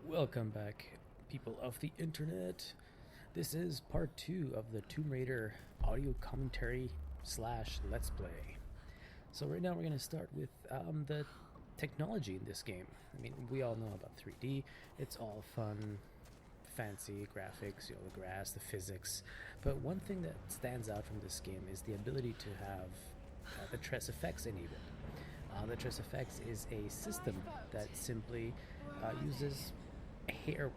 Welcome back, people of the internet. This is part 2 of the Tomb Raider audio commentary slash let's play. So right now we're going to start with the technology in this game. I mean, we all know about 3D. It's all fun, fancy graphics, you know, the grass, the physics. But one thing that stands out from this game is the ability to have the Tress Effects enabled. The Tress Effects is a system that simply uses hair.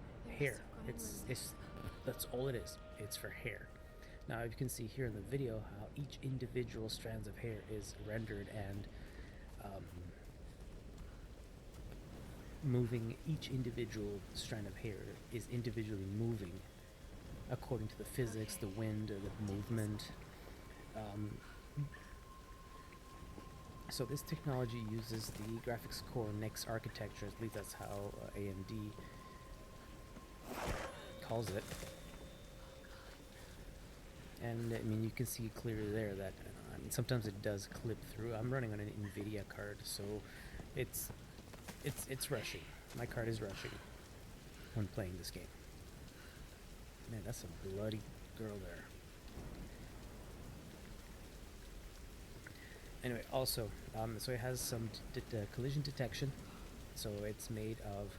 It's that's all it is. It's for hair. Now you can see here in the video how each individual strands of hair is rendered and moving. Each individual strand of hair is individually moving according to the physics, the wind, or the movement. So this technology uses the graphics core Enix architecture. At least that's how AMD calls it. And I mean, you can see clearly there that sometimes it does clip through. I'm running on an NVIDIA card, so it's rushing. My card is rushing when playing this game. Man, that's a bloody girl there. Anyway, also, so it has some collision detection. So it's made of,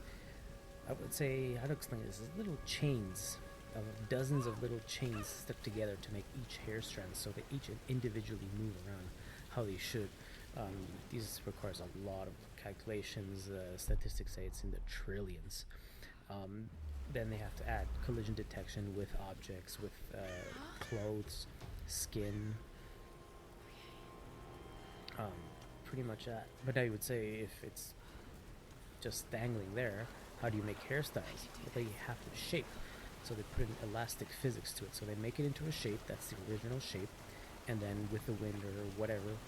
I would say, how to explain this, is little chains, of dozens of little chains stuck together to make each hair strand so that each individually move around how they should. This requires a lot of calculations. Statistics say it's in the trillions. Then they have to add collision detection with objects, with clothes, skin, pretty much that. But I would say if it's just dangling there, how do you make hairstyles? Well, they have to shape. So they put an elastic physics to it. So they make it into a shape, that's the original shape, and then with the wind or whatever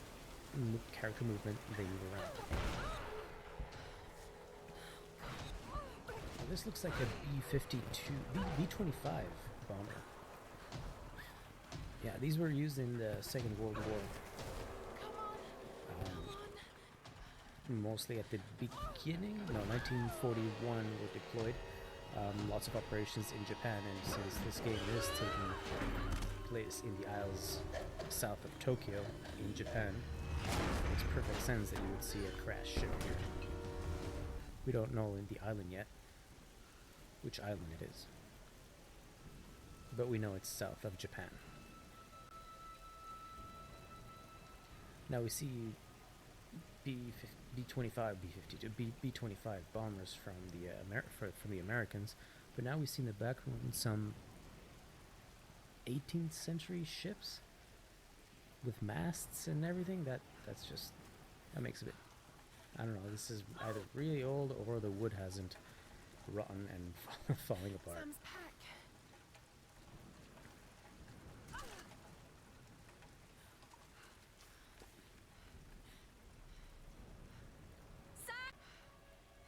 character movement, they move around. Now, this looks like a B-25 bomber. Yeah, these were used in the Second World War. Mostly at the beginning, 1941 were deployed. Lots of operations in Japan, and since this game is taking place in the Isles south of Tokyo in Japan, it makes perfect sense that you would see a crash ship here. We don't know in the island yet which island it is, but we know it's south of Japan. Now we see B-25, B-52, B-25 bombers from the Americans, but now we see in the background some 18th century ships with masts and everything. That makes a bit, I don't know, this is either really old or the wood hasn't rotten and falling apart. Sam's pack.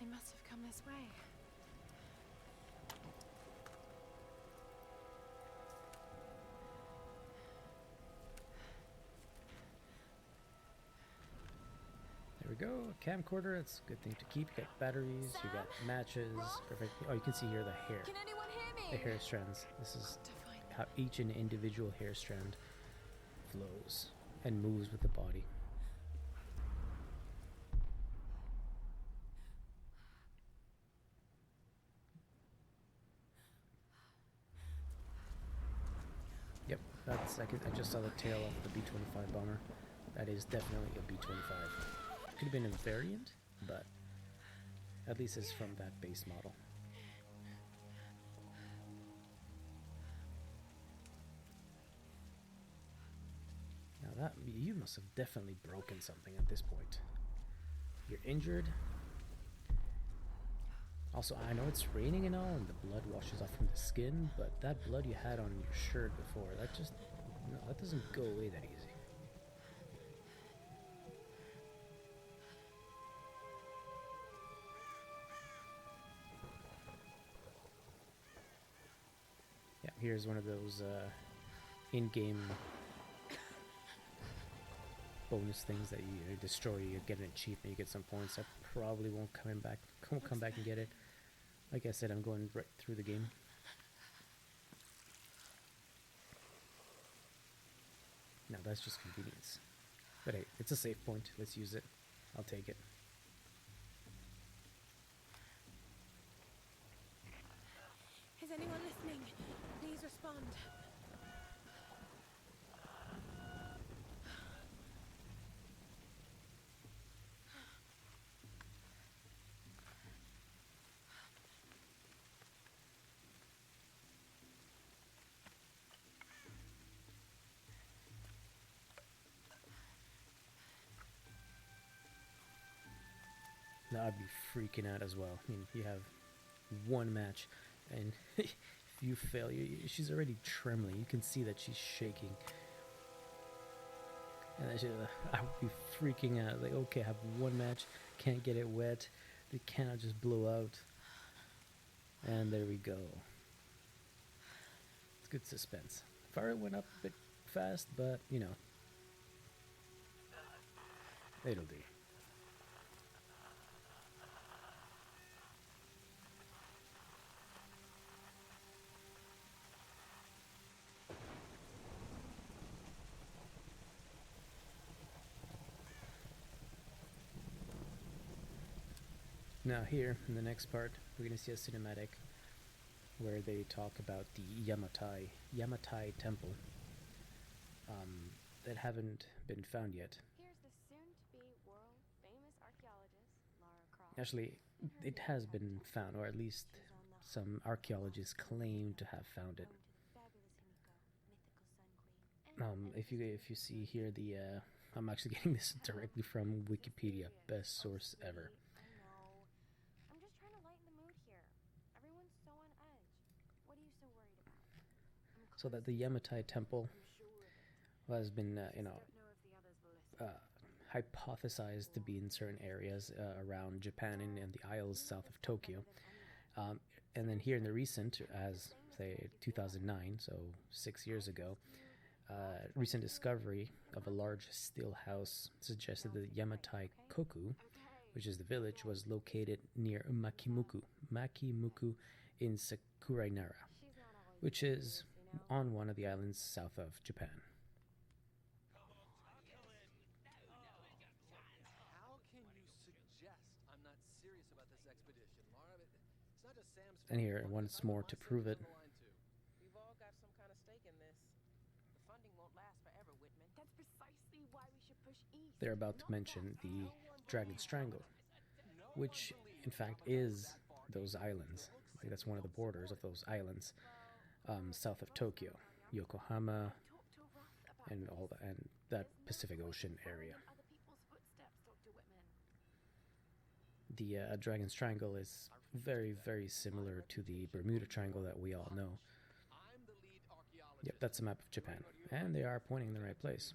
They must have come this way. There we go, a camcorder, it's a good thing to keep. You got batteries, you got matches, perfect. Oh, you can see here the hair. Can anyone hear me? The hair strands. This is how each and individual hair strand flows and moves with the body. Yep, I just saw the tail of the B-25 bomber. That is definitely a B-25. Could have been a variant, but at least it's from that base model. Now that, you must have definitely broken something at this point. You're injured. Also, I know it's raining and all, and the blood washes off from the skin, but that blood you had on your shirt before, that doesn't go away that easy. Yeah, here's one of those in-game bonus things that you destroy. You get an achievement, you get some points. I probably won't come back and get it. Like I said, I'm going right through the game. No, that's just convenience. But hey, it's a save point. Let's use it. I'll take it. Is anyone listening? Please respond. Now I'd be freaking out as well. I mean, you have one match, and if you fail, she's already trembling. You can see that she's shaking. And I would be freaking out. Like, okay, I have one match, can't get it wet. They cannot just blow out. And there we go. It's good suspense. Fire went up a bit fast, but, you know, it'll do. Now here, in the next part, we're going to see a cinematic where they talk about the Yamatai Temple that haven't been found yet. Here's the soon-to-be world-famous archaeologist, Lara Croft. Actually, it has been found, or at least some archaeologists claim to have found it. If you see here, I'm actually getting this directly from Wikipedia, best source ever. I'm just trying to lighten the mood here. Everyone's so on edge. What are you so worried about? So that the Yamatai Temple has been, hypothesized to be in certain areas around Japan and the Isles south of Tokyo. And then here in the recent, as say 2009, so 6 years ago, recent discovery of a large still house suggested that Yamatai Koku, which is the village, was located near Makimuku in Sakurainara, which is on one of the islands south of Japan. How can you suggest I'm not serious about this expedition, Laura? It's not just Sam's And here, once more to prove it, We've all got some kind of stake in this. The funding won't last forever, Whitman. That's precisely why we should push east. they're about to mention the Dragon's Triangle, which in fact is those islands. Like, that's one of the borders of those islands south of Tokyo, Yokohama, and all that, and that Pacific Ocean area. Other people's footsteps, Dr. Whitman. The Dragon's Triangle is very, very similar to the Bermuda Triangle that we all know. I'm the lead archaeologist. Yep, that's a map of Japan, and they are pointing in the right place.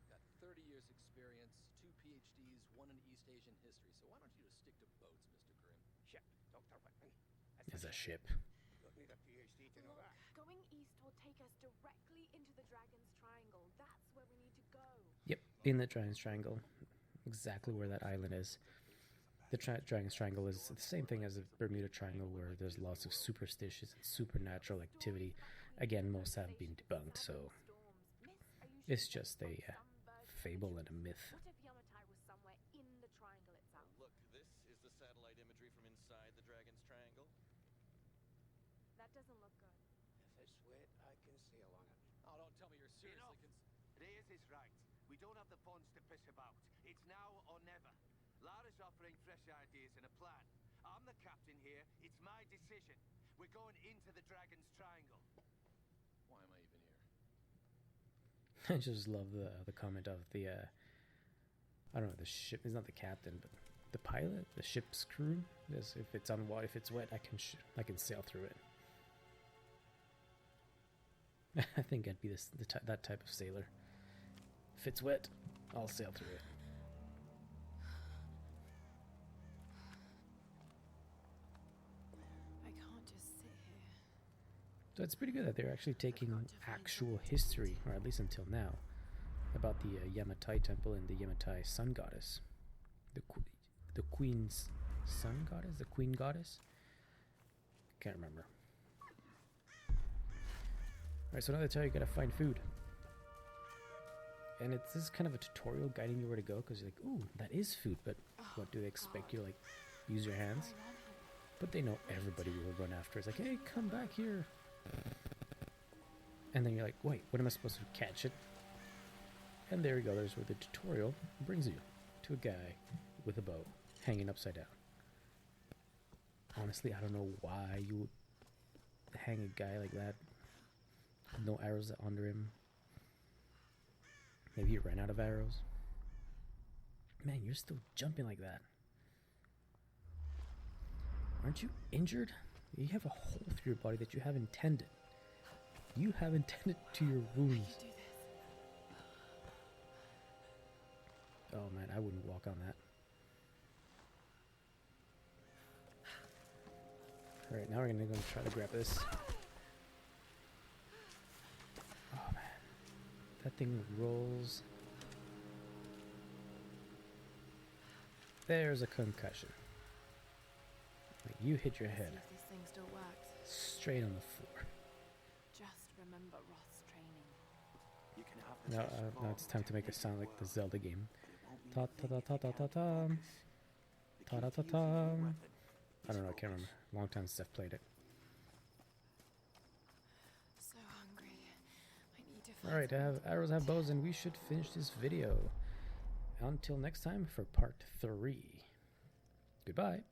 Got 30 years experience, 2 PhDs, 1 in East Asian history. So why don't you just stick to boats, Mr. Grimm? Ship, Dr. Whitman. Is a ship. You don't need a PhD to know that. Going east will take us directly into the Dragon's Triangle. That's where we need to go. Yep, in the Dragon's Triangle, exactly where that island is. The Dragon's Triangle is the same thing as the Bermuda Triangle, where there's lots of superstitions and supernatural activity. Again, most have been debunked, so it's just a fable and a myth. What if Yamatai was somewhere in the triangle itself? Look, this is the satellite imagery from inside the Dragon's Triangle. That doesn't look good. If it's wet, I can sail on it. Oh, don't tell me you're seriously Reyes is right. We don't have the funds to piss about. It's now or never. Lara's offering fresh ideas and a plan. I'm the captain here. It's my decision. We're going into the Dragon's Triangle. Why am I even here? I just love the comment of the I don't know, the ship is not the captain, but the pilot, the ship's crew. Yes, if it's on water, if it's wet, I can sail through it. I think I'd be that type of sailor. If it's wet, I'll sail through it. I can't just sit here. So it's pretty good that they're actually taking actual history, or at least until now, about the Yamatai Temple and the Yamatai Sun Goddess, the Queen's Sun Goddess, the Queen Goddess. Can't remember. Alright, so now they tell you gotta find food. And this is kind of a tutorial guiding you where to go, because you're like, ooh, that is food, but what do they expect you to, like, use your hands? But they know everybody will run after. It's like, hey, come back here. And then you're like, wait, what am I supposed to catch it? And there you go, there's where the tutorial brings you to a guy with a bow hanging upside down. Honestly, I don't know why you would hang a guy like that. No arrows under him. Maybe you ran out of arrows. Man, you're still jumping like that. Aren't you injured? You have a hole through your body that you haven't tended. You haven't tended to your wounds. Oh man, I wouldn't walk on that. Alright, now we're gonna go try to grab this. Oh man. That thing rolls. There's a concussion. Like you hit your head These things still works. straight on the floor. Just remember Roth's training. You can have the Now it's time to make it sound like the Zelda game. Ta ta ta ta ta ta ta. Ta ta ta ta. I don't know, I can't remember. Long time since I've played it. So hungry. I need to find Alright, I have arrows, I have bows, and we should finish this video. Until next time for part 3. Goodbye.